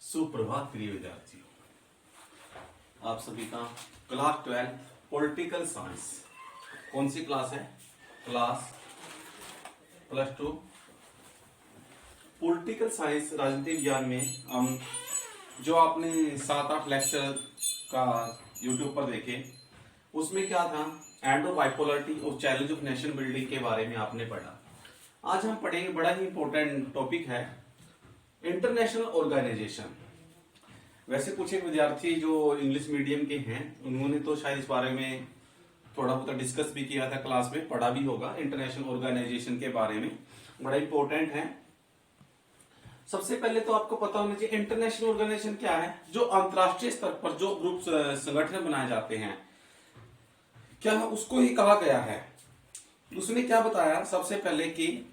सुप्रभात प्रिय विद्यार्थियों, आप सभी का क्लास 12 पॉलिटिकल साइंस। कौन सी क्लास है? क्लास +2 पॉलिटिकल साइंस राजनीतिक विज्ञान में हम जो आपने 7-8 लेक्चर का यूट्यूब पर देखे, उसमें क्या था, एंडो बाइपोलरिटी और चैलेंज ऑफ नेशन बिल्डिंग के बारे में आपने पढ़ा। आज हम पढ़ेंगे, बड़ा ही इंपॉर्टेंट टॉपिक है, इंटरनेशनल ऑर्गेनाइजेशन। वैसे कुछ एक विद्यार्थी जो इंग्लिश मीडियम के हैं उन्होंने तो शायद इस बारे में थोड़ा बहुत डिस्कस भी किया था, क्लास में पढ़ा भी होगा इंटरनेशनल ऑर्गेनाइजेशन के बारे में, बड़ा इंपॉर्टेंट है। सबसे पहले तो आपको पता होना चाहिए इंटरनेशनल ऑर्गेनाइजेशन क्या है। जो अंतरराष्ट्रीय स्तर पर जो ग्रुप संगठन बनाए जाते हैं, क्या उसको ही कहा गया है। उसने क्या बताया सबसे पहले कि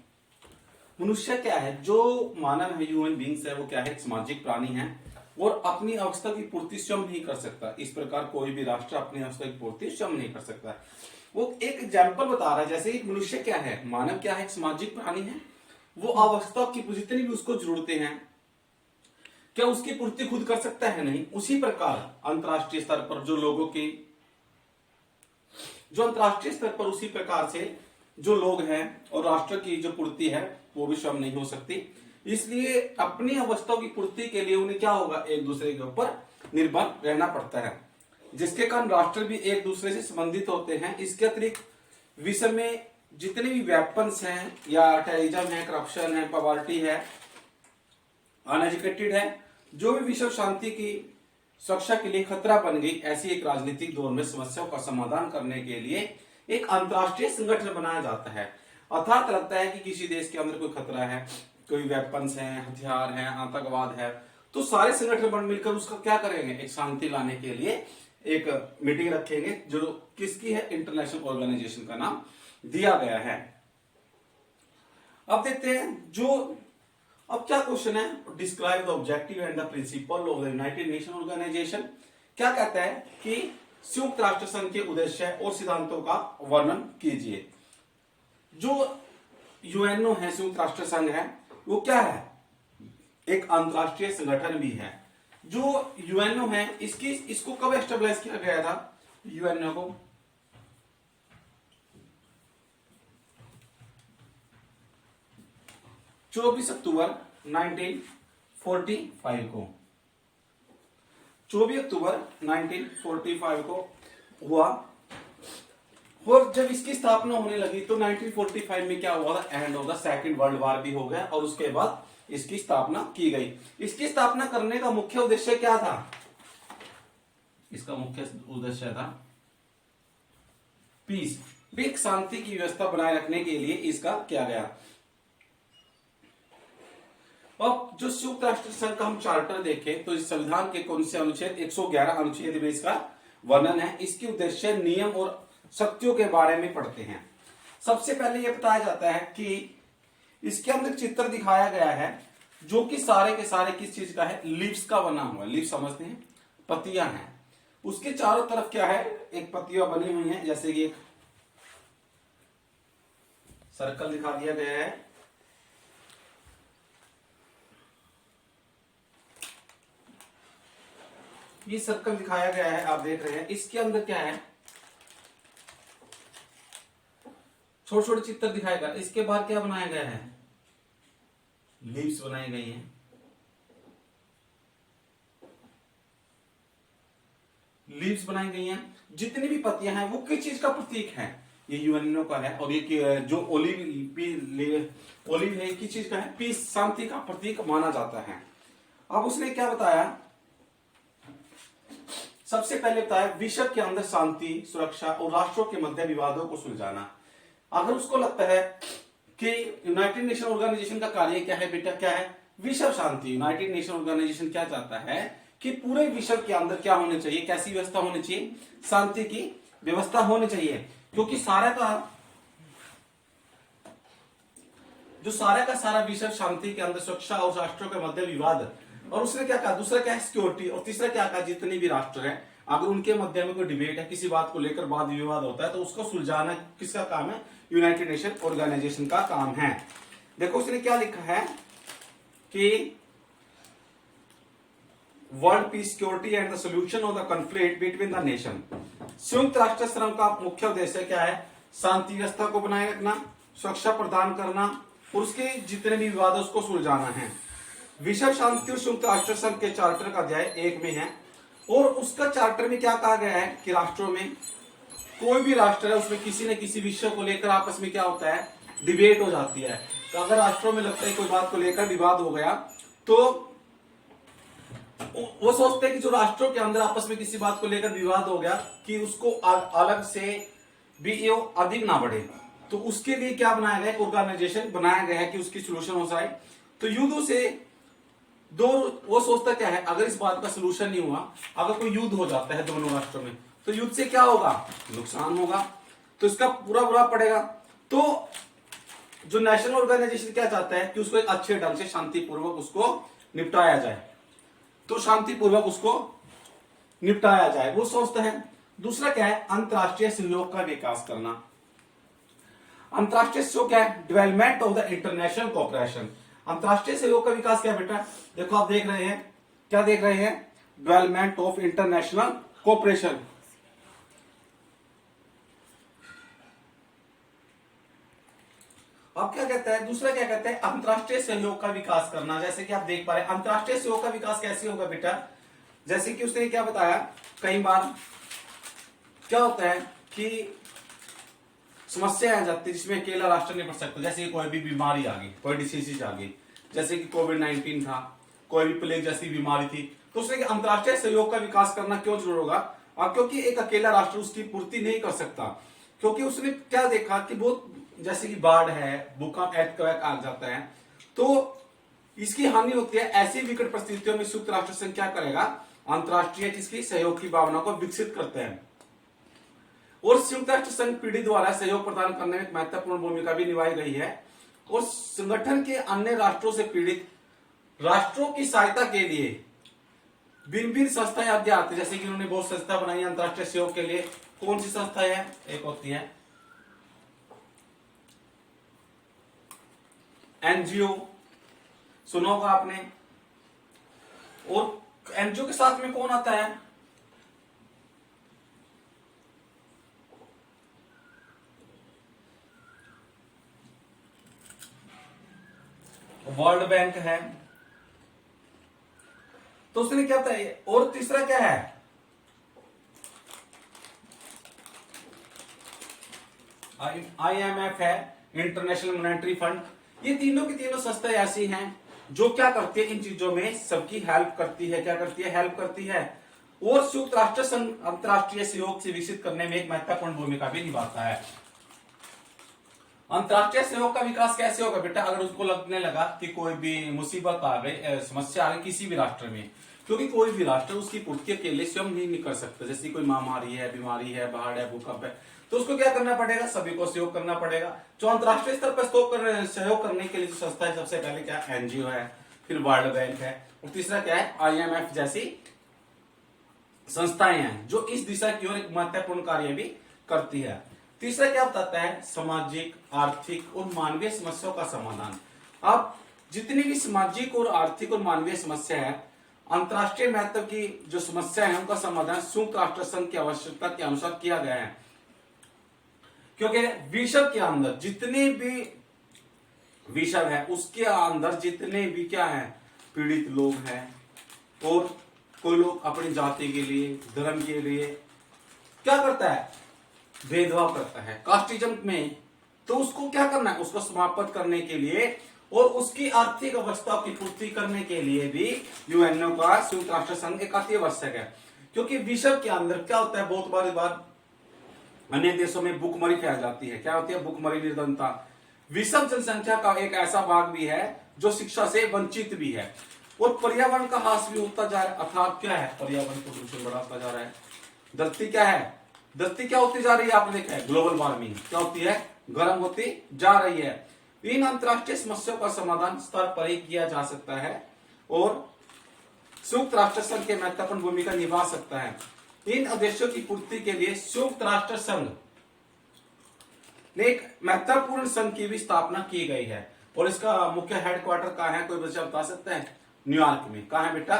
मनुष्य क्या है, जो मानव है, ह्यूमन बींग्स है, वो क्या है, एक सामाजिक प्राणी है और अपनी आवश्यकता की पूर्ति स्वयं नहीं कर सकता। इस प्रकार कोई भी राष्ट्र अपनी आवश्यकता की पूर्ति स्वयं नहीं कर सकता। वो एक एग्जाम्पल बता रहा है, जैसे एक मनुष्य क्या है, मानव क्या है, एक सामाजिक प्राणी है। वो आवश्यकता की जितनी भी उसको जरूरतें हैं, क्या उसकी पूर्ति खुद कर सकता है? नहीं। उसी प्रकार अंतरराष्ट्रीय स्तर पर जो लोगों की, जो अंतरराष्ट्रीय स्तर पर उसी प्रकार से जो लोग हैं और राष्ट्र की जो पूर्ति है वो भी स्वयं नहीं हो सकती। इसलिए अपनी अवस्थाओं की पूर्ति के लिए उन्हें क्या होगा, एक दूसरे के ऊपर निर्भर रहना पड़ता है, जिसके कारण राष्ट्र भी एक दूसरे से संबंधित होते हैं। इसके अतिरिक्त विश्व में जितने भी वेपन्स हैं या टेररिज्म है, करप्शन है, पॉवर्टी है, अनएजुकेटेड है, जो भी विश्व शांति की सुरक्षा के लिए खतरा बन गई, ऐसी एक राजनीतिक दौर में समस्याओं का समाधान करने के लिए एक अंतरराष्ट्रीय संगठन बनाया जाता है। अर्थात लगता है कि किसी देश के अंदर कोई खतरा है, कोई वेपन्स हैं, हथियार हैं, आतंकवाद है, तो सारे संगठन बन मिलकर उसका क्या करेंगे, एक शांति लाने के लिए एक मीटिंग रखेंगे, जो किसकी है, इंटरनेशनल ऑर्गेनाइजेशन का नाम दिया गया है। अब देखते हैं जो अब क्या क्वेश्चन है, describe the objective and the principle of the United Nation organisation. क्या कहता है कि संयुक्त राष्ट्र संघ के उद्देश्य और सिद्धांतों का वर्णन कीजिए। जो यूएनओ है, संयुक्त राष्ट्र संघ है, वो क्या है, एक अंतरराष्ट्रीय संगठन भी है। जो यूएनओ है इसको कब एस्टेब्लिश किया गया था? यूएनओ को 24 अक्टूबर 1945 को, 24 अक्टूबर 1945 को हुआ। और जब इसकी स्थापना होने लगी तो 1945 में क्या हुआ था, end of the second world war भी हो गया और उसके बाद इसकी स्थापना की गई। इसकी स्थापना करने का मुख्य उद्देश्य क्या था? इसका मुख्य उद्देश्य था पीस, एक शांति की व्यवस्था बनाए रखने के लिए इसका किया गया। अब जो संयुक्त राष्ट्र संघ का हम चार्टर देखें तो इस संविधान के कौन से अनुच्छेद, 111 अनुच्छेद में इसका वर्णन है। इसके उद्देश्य, नियम और शक्तियों के बारे में पढ़ते हैं। सबसे पहले यह बताया जाता है कि इसके अंदर चित्र दिखाया गया है जो कि सारे के सारे किस चीज का है, लीव्स का बना हुआ। लीव्स समझते हैं, पत्तियां हैं। उसके चारों तरफ क्या है, एक पत्तियां बनी हुई हैं, जैसे कि एक सर्कल दिखा दिया गया है। ये सर्कल दिखाया गया है, आप देख रहे हैं। इसके अंदर क्या है, छोटे छोटे चित्र दिखाएगा। इसके बाहर क्या बनाया गया है, लीव्स बनाई गई हैं। लीव्स बनाई गई हैं। जितनी भी पत्तियां हैं वो किस चीज का प्रतीक है, ये यूएनओ का है। और ये जो ओलिव है किस चीज का है, पीस, शांति का प्रतीक माना जाता है। अब उसने क्या बताया, सबसे पहले बताया विश्व के अंदर शांति, सुरक्षा और राष्ट्रों के मध्य विवादों को सुलझाना। अगर उसको लगता है कि यूनाइटेड नेशन ऑर्गेनाइजेशन का कार्य क्या है बेटा, क्या है, विश्व शांति। यूनाइटेड नेशन ऑर्गेनाइजेशन क्या चाहता है कि पूरे विश्व के अंदर क्या होनी चाहिए, कैसी व्यवस्था होनी चाहिए, शांति की व्यवस्था होनी चाहिए। क्योंकि सारा का सारा विश्व शांति के अंदर, सुरक्षा और राष्ट्रों के मध्य विवाद। और उसने क्या कहा, दूसरा क्या है, सिक्योरिटी। और तीसरा क्या कहा, जितने भी राष्ट्र हैं अगर उनके मध्य में कोई डिबेट है, किसी बात को लेकर वाद विवाद होता है, तो उसको सुलझाना किसका काम है, यूनाइटेड नेशन ऑर्गेनाइजेशन का काम है। देखो उसने क्या लिखा है कि world peace security and the solution of the conflict between the nation. संयुक्त राष्ट्र संघ का मुख्य उद्देश्य क्या है? शांति व्यवस्था को बनाए रखना, सुरक्षा प्रदान करना और उसके जितने भी विवाद है उसको सुलझाना है। विश्व शांति और संयुक्त राष्ट्र संघ के चार्टर का अध्याय 1 में है और उसका चार्टर में क्या कहा गया है कि राष्ट्रों में कोई भी राष्ट्र है उसमें किसी न किसी विषय को लेकर आपस में क्या होता है, डिबेट हो जाती है। तो अगर राष्ट्रों में लगता है कोई बात को लेकर विवाद हो गया तो वो सोचते हैं कि जो राष्ट्रों के अंदर आपस में किसी बात को लेकर विवाद हो गया कि उसको अलग से भी ये अधिक ना बढ़े, तो उसके लिए क्या बनाया गया, एक ऑर्गेनाइजेशन बनाया गया है कि उसकी सोल्यूशन हो जाए। तो युद्धों से दो, वो सोचता क्या है, अगर इस बात का सोल्यूशन नहीं हुआ, अगर कोई युद्ध हो जाता है दोनों राष्ट्रों में, तो युद्ध से क्या होगा, नुकसान होगा, तो इसका पूरा बुरा पड़ेगा। तो जो नेशनल ऑर्गेनाइजेशन क्या चाहता है कि उसको एक अच्छे ढंग से शांतिपूर्वक उसको निपटाया जाए, तो शांतिपूर्वक उसको निपटाया जाए, वो सोचता है। दूसरा क्या है, अंतरराष्ट्रीय सहयोग का विकास करना। अंतरराष्ट्रीय सहयोग क्या है, development of the international cooperation. अंतरराष्ट्रीय सहयोग का विकास क्या बेटा, देखो आप देख रहे हैं, क्या देख रहे हैं, डेवलपमेंट ऑफ इंटरनेशनल कोऑपरेशन। अब क्या कहता है, दूसरा क्या कहता है, अंतरराष्ट्रीय सहयोग का विकास करना। जैसे कि आप देख पा रहे हैं अंतरराष्ट्रीय सहयोग का विकास कैसे होगा बेटा, जैसे कि उसने क्या बताया, कई बार क्या होता है कि समस्या आ जाती है जिसमें अकेला राष्ट्र नहीं पड़ सकता। जैसे कि कोई भी बीमारी आ गई, कोई डिसीज आ गई, जैसे कि कोविड-19 था, कोई भी प्लेग जैसी बीमारी थी, तो उसने अंतरराष्ट्रीय सहयोग का विकास करना क्यों जरूर होगा, क्योंकि एक अकेला राष्ट्र उसकी पूर्ति नहीं कर सकता। क्योंकि उसने क्या देखा कि बहुत, जैसे कि बाढ़ है, भूकंप एर्थक्वेक आ जाता है, तो इसकी हानि होती है। ऐसी विकट परिस्थितियों में संयुक्त राष्ट्र संघ क्या करेगा, अंतरराष्ट्रीय किसकी सहयोग की भावना को विकसित करते हैं। और संयुक्त राष्ट्र संघ पीढ़ी द्वारा सहयोग प्रदान करने में महत्वपूर्ण भूमिका भी निभाई गई है। और संगठन के अन्य राष्ट्रों से पीड़ित राष्ट्रों की सहायता के लिए भिन्न भिन्न संस्थाएं आगे आती है। जैसे कि उन्होंने बहुत संस्था बनाई अंतरराष्ट्रीय सहयोग के लिए। कौन सी संस्था है, एक होती है एनजीओ, सुना होगा आपने। और एनजीओ के साथ में कौन आता है, वर्ल्ड बैंक है। तो उसने क्या बताया, और तीसरा क्या है, आईएमएफ है, इंटरनेशनल मॉनेटरी फंड। ये तीनों की तीनों संस्थाएं ऐसी हैं जो क्या करती है, इन चीजों में सबकी हेल्प करती है। क्या करती है, हेल्प करती है। और संयुक्त राष्ट्र संघ अंतरराष्ट्रीय सहयोग से विकसित करने में एक महत्वपूर्ण भूमिका भी निभाता है। अंतरराष्ट्रीय सहयोग का विकास कैसे होगा बेटा, अगर उसको लगने लगा कि कोई भी मुसीबत आ गई, समस्या आ गई किसी भी राष्ट्र में, क्योंकि कोई भी राष्ट्र उसकी पूर्ति अकेले स्वयं नहीं कर सकता। जैसे कोई महामारी है, बीमारी है, बाढ़ है, भूकंप है, तो उसको क्या करना पड़ेगा, सभी को सहयोग करना पड़ेगा। जो अंतरराष्ट्रीय स्तर पर सहयोग करने के लिए जो संस्था है, सबसे पहले क्या, एनजीओ है, फिर वर्ल्ड बैंक है, और तीसरा क्या है, आईएमएफ जैसी संस्थाएं हैं जो इस दिशा की ओर एक महत्वपूर्ण कार्य भी करती है। तीसरा क्या बताता है, सामाजिक, आर्थिक और मानवीय समस्याओं का समाधान। अब जितनी भी सामाजिक और आर्थिक और मानवीय समस्या है, अंतरराष्ट्रीय महत्व की जो समस्या है, उनका समाधान संयुक्त राष्ट्र संघ की आवश्यकता के अनुसार किया गया है। क्योंकि विश्व के अंदर जितने भी विश्व है, उसके अंदर जितने भी क्या है, पीड़ित लोग हैं, और कोई लोग अपनी जाति के लिए, धर्म के लिए क्या करता है, भेदभाव करता है कास्टिज्म में, तो उसको क्या करना है, उसको समाप्त करने के लिए और उसकी आर्थिक अवस्था की पूर्ति करने के लिए भी यूएनओ का, संयुक्त राष्ट्र संघ एक अति आवश्यक है। क्योंकि विश्व के अंदर क्या होता है, बहुत बार अन्य देशों में भूखमरी फैल जाती है। क्या होती है, भूखमरी, निर्धनता। विश्व जनसंख्या का एक ऐसा भाग भी है जो शिक्षा से वंचित भी है, और पर्यावरण का ह्रास भी होता जा रहा है। अर्थात क्या है, पर्यावरण प्रदूषण बढ़ाता जा रहा है। धरती क्या है, धरती क्या होती जा रही है, आपने देखा है, ग्लोबल वार्मिंग क्या होती है, गर्म होती जा रही है। इन अंतरराष्ट्रीय समस्याओं का समाधान स्तर पर ही किया जा सकता है और संयुक्त राष्ट्र संघ के महत्वपूर्ण भूमिका निभा सकता है। इन उद्देश्यों की पूर्ति के लिए संयुक्त राष्ट्र संघ ने एक महत्वपूर्ण संघ की भी स्थापना की गई है, और इसका मुख्य हेडक्वार्टर कहाँ है, कोई बच्चा बता सकता है, न्यूयॉर्क में। कहाँ है बेटा,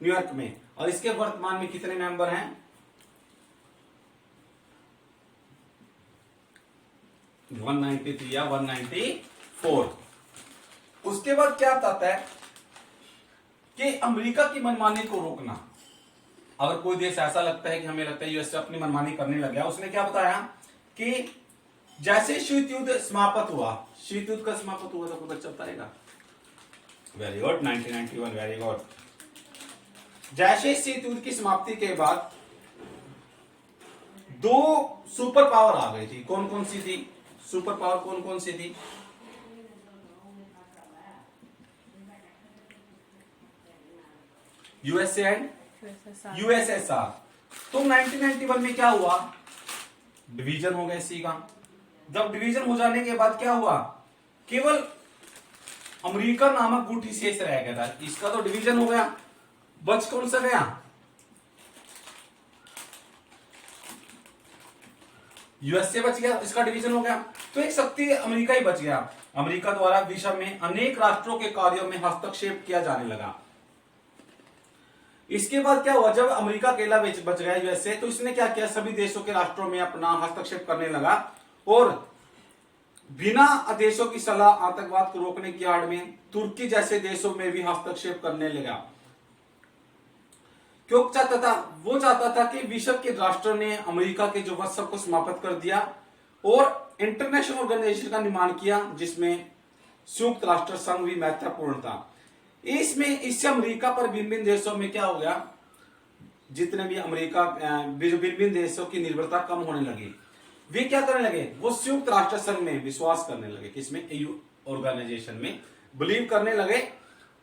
न्यूयॉर्क में। और इसके वर्तमान में कितने मेंबर हैं? 193 या 194। उसके बाद क्या बताता है कि अमेरिका की मनमानी को रोकना। अगर कोई देश ऐसा लगता है कि हमें लगता है यूएसए अपनी मनमानी करने लग गया, उसने क्या बताया कि जैसे शीत युद्ध समाप्त हुआ, शीत युद्ध का समाप्त हुआ तो कोई बच्चा बताएगा? Very good, 1991, very good. जैसे शीत युद्ध की समाप्ति के बाद दो सुपर पावर आ गई थी। कौन कौन सी थी सुपर पावर? कौन कौन सी थी? USA and USSR. तो 1991 में क्या हुआ? डिवीजन हो गया सी का। जब डिवीजन हो जाने के बाद क्या हुआ? केवल अमेरिका नामक गुट ही शेष रह गया था। इसका तो डिवीजन हो गया, बच कौन सा गया? यूएसए बच गया, इसका डिवीजन हो गया। तो एक शक्ति अमेरिका ही बच गया। अमेरिका द्वारा विश्व में अनेक राष्ट्रों के कार्यों में हस्तक्षेप किया जाने लगा। इसके बाद क्या हुआ? जब अमेरिका अकेला बच गया यूएसए, तो इसने क्या किया? सभी देशों के राष्ट्रों में अपना हस्तक्षेप करने लगा और बिना आदेशों की सलाह आतंकवाद को रोकने की आड़ में तुर्की जैसे देशों में भी हस्तक्षेप करने लगा। क्यों चाहता था? वो चाहता था कि विश्व के राष्ट्रों ने अमेरिका के जो वत्सव को समाप्त कर दिया और इंटरनेशनल ऑर्गेनाइजेशन का निर्माण किया, जिसमें संयुक्त राष्ट्र संघ भी महत्वपूर्ण था। इसमें इससे अमेरिका पर भिन्न भिन्न देशों में क्या हो गया? जितने भी अमेरिका भिन्न भिन्न देशों की निर्भरता कम होने लगी। वे क्या करने लगे? वो संयुक्त राष्ट्र संघ में विश्वास करने लगे, किसमें? EU ऑर्गेनाइजेशन में बिलीव करने लगे।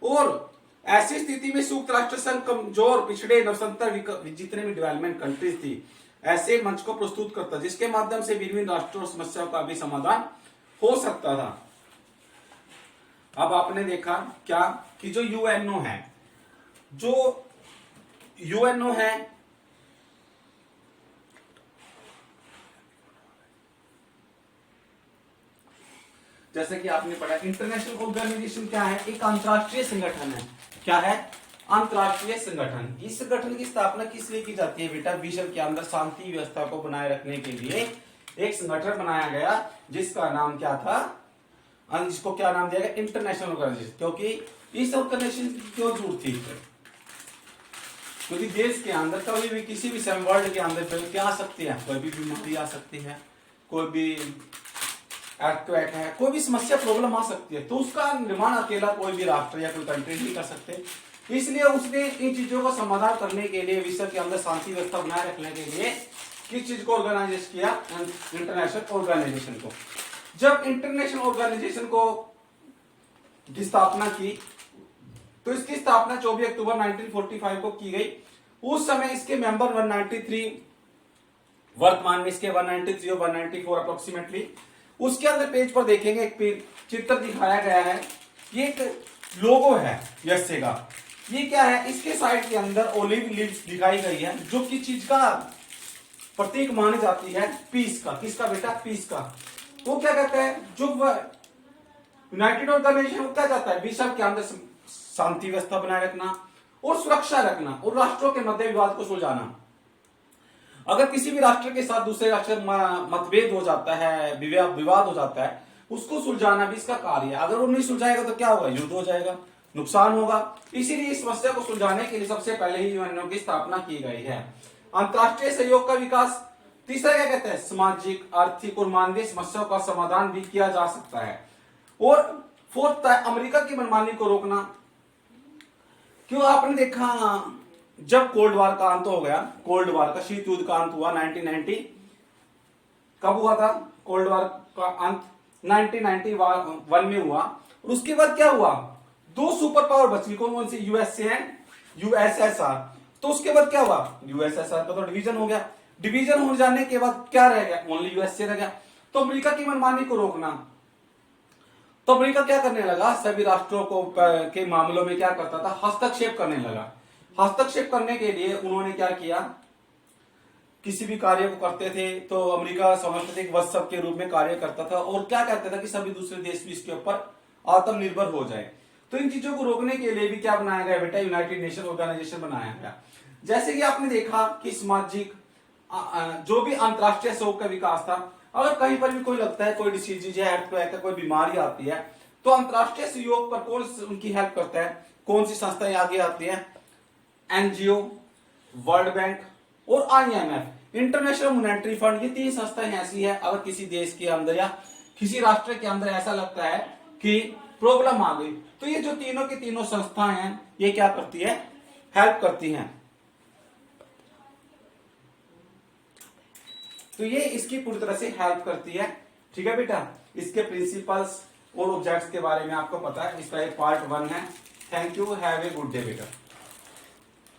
और ऐसी स्थिति में संयुक्त राष्ट्र संघ कमजोर, पिछड़े, नवसंतर जितने भी डेवलपमेंट कंट्रीज थी, ऐसे मंच को प्रस्तुत करता, जिसके माध्यम से विभिन्न राष्ट्रों और समस्याओं का भी समाधान हो सकता था। अब आपने देखा क्या कि जो यूएनओ है, जैसे कि आपने पढ़ा, इंटरनेशनल ऑर्गेनाइजेशन क्या है? एक अंतरराष्ट्रीय संगठन है। क्या है? अंतरराष्ट्रीय संगठन। इस संगठन की स्थापना किस लिए की जाती है बेटा? विश्व के अंदर शांति व्यवस्था को बनाए रखने के लिए एक संगठन बनाया गया, जिसका नाम क्या था? इसको क्या नाम दिया गया? International organisation. क्योंकि इस ऑर्गेनाइजेशन की क्यों जरूरत थी? क्योंकि देश के अंदर कभी भी किसी भी वर्ल्ड के अंदर क्या आ सकती है? कोई भी बीमारी आ सकती है, कोई भी अर्थक्वेक है, कोई भी समस्या प्रॉब्लम आ सकती है। तो उसका निर्माण अकेला कोई भी राष्ट्र या कोई कंट्री नहीं कर सकते। इसलिए उसने इन चीजों का समाधान करने के लिए, विश्व के अंदर शांति व्यवस्था बनाए रखने के लिए किस चीज को ऑर्गेनाइज किया? इंटरनेशनल ऑर्गेनाइजेशन को। जब इंटरनेशनल ऑर्गेनाइजेशन को की स्थापना की, तो इसकी स्थापना 24 अक्टूबर 1945 को की गई। उस समय इसके मेंबर 193, वर्तमान में इसके 193 और 194 अप्रोक्सीमेटली। उसके अंदर पेज पर देखेंगे एक चित्र दिखाया गया है। ये एक लोगो है यूएसए का। ये क्या है? इसके साइड के अंदर ओलिव लीव्स दिखाई गई है, जो कि चीज का प्रतीक मानी जाती है, पीस का। किसका बेटा? पीस का। वो क्या कहता है? जो यूनाइटेड ऑर्गेनाइजेशन क्या चाहता है? विश्व के अंदर शांति व्यवस्था बनाए रखना और सुरक्षा रखना और राष्ट्रों के मध्य विवाद को सुलझाना। अगर किसी भी राष्ट्र के साथ दूसरे राष्ट्र मतभेद हो जाता है, विवाद हो जाता है, उसको सुलझाना भी इसका कार्य है। अगर वो नहीं सुलझाएगा तो क्या होगा? युद्ध हो जाएगा, नुकसान होगा। इसीलिए इस समस्या को सुलझाने के लिए सबसे पहले ही यूएनओ की स्थापना की गई है। अंतरराष्ट्रीय सहयोग का विकास। तीसरा क्या कहते हैं? सामाजिक, आर्थिक और मानवीय समस्याओं का समाधान भी किया जा सकता है। और फोर्थ है अमेरिका की मनमानी को रोकना। क्यों? आपने देखा जब कोल्ड वॉर का अंत हो गया, कोल्ड वॉर का, शीत युद्ध का अंत हुआ 1990, कब हुआ था? कोल्ड वॉर का अंत 1991 में हुआ। और उसके बाद क्या हुआ? दो सुपर पावर बच गई। कौन कौन सी? USA and USSR. तो उसके बाद क्या हुआ? यूएसएसआर का तो डिवीजन हो गया। डिवीजन हो जाने के बाद क्या रह गया? ओनली यूएसए रह गया। तो अमेरिका की मनमानी को रोकना, तो अमेरिका क्या करने लगा? सभी राष्ट्रों को के मामलों में क्या करता था? हस्तक्षेप करने लगा। हस्तक्षेप करने के लिए उन्होंने क्या किया? किसी भी कार्य को करते थे तो अमेरिका समझते थे कि वत्सव के रूप में कार्य करता था और क्या कहता था कि सभी दूसरे देश भी इसके ऊपर आत्मनिर्भर हो जाए। तो इन चीजों को रोकने के लिए भी क्या बनाया गया बेटा, यूनाइटेड नेशन ऑर्गेनाइजेशन बनाया गया। जैसे कि आपने देखा कि सामाजिक जो भी अंतरराष्ट्रीय सहयोग का विकास था, अगर कहीं पर भी कोई लगता है, कोई डिसीज है, कोई बीमारी आती है, तो अंतरराष्ट्रीय सहयोग पर कौन उनकी हेल्प करता है, कौन सी संस्थाएं आगे आती है, एनजीओ, वर्ल्ड बैंक और आईएमएफ, इंटरनेशनल मॉनेटरी फंड। ये 3 संस्थाएं ऐसी है, अगर किसी देश के अंदर या किसी राष्ट्र के अंदर ऐसा लगता है कि प्रॉब्लम आ गई, तो ये जो तीनों की तीनों संस्थाएं हैं, ये क्या करती है, हेल्प करती हैं। तो ये इसकी पूरी तरह से हेल्प करती है। ठीक है बेटा, इसके प्रिंसिपल्स और ऑब्जेक्ट्स के बारे में आपको पता है, इसका एक पार्ट 1 है। Thank you, have a good day बेटा।